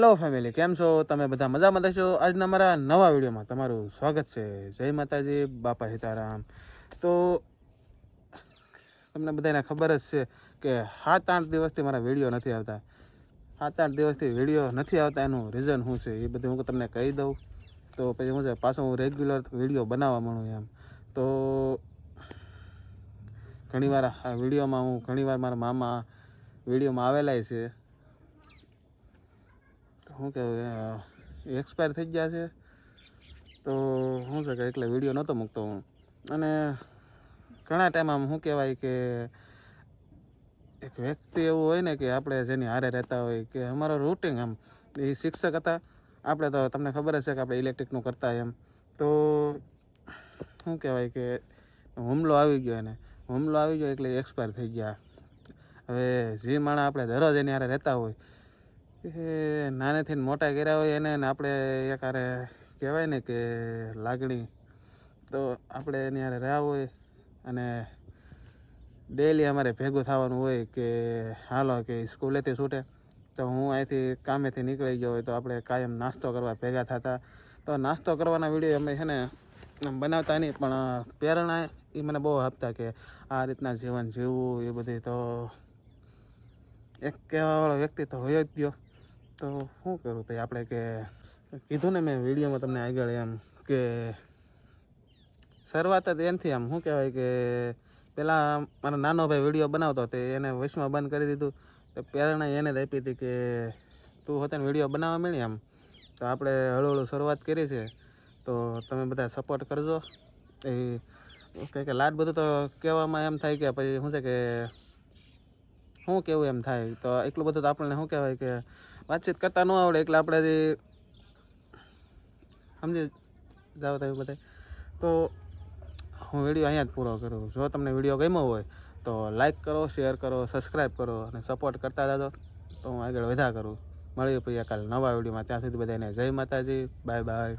Hello family, કેમ છો તમે? બધા મજામાં થશો? આજના મારા નવા વિડીયોમાં તમારું સ્વાગત છે. જય માતાજી, બાપા સીતારામ. તો તમને બધાને ખબર જ છે કે 7-8 દિવસથી મારા વિડીયો નથી આવતા. 7-8 દિવસથી વિડીયો નથી આવતા, એનું રીઝન શું છે એ બધું હું તમને કહી દઉં. તો પછી શું છે, પાછો હું રેગ્યુલર વિડીયો બનાવવા માંડું એમ. તો ઘણીવાર આ વિડીયોમાં ઘણીવાર મારા મામા વિડીયોમાં આવેલા છે. શું કહેવાય, એક્સપાયર થઈ ગયા છે. તો શું છે કે એટલે વિડીયો નહોતો મૂકતો હું. અને ઘણા ટાઈમ આમ શું કહેવાય કે એક વ્યક્તિ એવું હોય ને કે આપણે જેની હારે રહેતા હોય કે અમારો રૂટિન આમ, એ શિક્ષક હતા. આપણે તો તમને ખબર જ છે કે આપણે ઇલેક્ટ્રિકનું કરતા એમ. તો શું કહેવાય કે હુમલો આવી ગયો એટલે એક્સપાયર થઈ ગયા. હવે જે માણસ આપણે દરરોજ એની હારે રહેતા હોય, એ નાનેથી મોટા કર્યા હોય એને આપણે એક હારે કહેવાય ને કે લાગણી, તો આપણે એની હારે રહ્યા હોય અને ડેલી અમારે ભેગું થવાનું હોય કે હાલો કે સ્કૂલેથી છૂટે તો હું અહીંથી કામેથી નીકળી ગયો હોય તો આપણે કાયમ નાસ્તો કરવા ભેગા થતા. તો નાસ્તો કરવાના વિડીયો અમે છે ને બનાવતા નહીં, પણ પ્રેરણા એ મને બહુ આપતા કે આ રીતના જીવન જીવવું એ બધી. તો એક કહેવાવાળો વ્યક્તિ તો હોય જ ગયો. તો શું કરું તો આપણે કે કીધું ને મેં વિડીયોમાં તમને આગળ એમ કે શરૂઆત જ એનાથી આમ શું કહેવાય કે પહેલાં મારો નાનો ભાઈ વિડીયો બનાવતો તે એને વોઇસમાં બંધ કરી દીધું. તો પ્રેરણા એને જ આપી હતી કે તું હોતે વિડીયો બનાવવા મળી આમ. તો આપણે હળવું શરૂઆત કરી છે. તો તમે બધા સપોર્ટ કરજો. એ કંઈ કે લાડ બધું તો કહેવામાં એમ થાય કે પછી શું છે કે શું કહેવું એમ થાય. તો એટલું બધું તો આપણને શું કહેવાય કે વાતચીત કરતા ન આવડે, એટલે આપણે જે સમજી જાવ થાય બધા. તો હું વિડીયો અહીંયા જ પૂરો કરું. જો તમને વિડીયો ગમ્યો હોય તો લાઈક કરો, શેર કરો, સબસ્ક્રાઈબ કરો અને સપોર્ટ કરતા જાજો. તો હું આગળ વધ્યા કરું. મળીએ પછી કાલે નવા વિડીયોમાં. ત્યાં સુધી બધાને જય માતાજી, બાય બાય.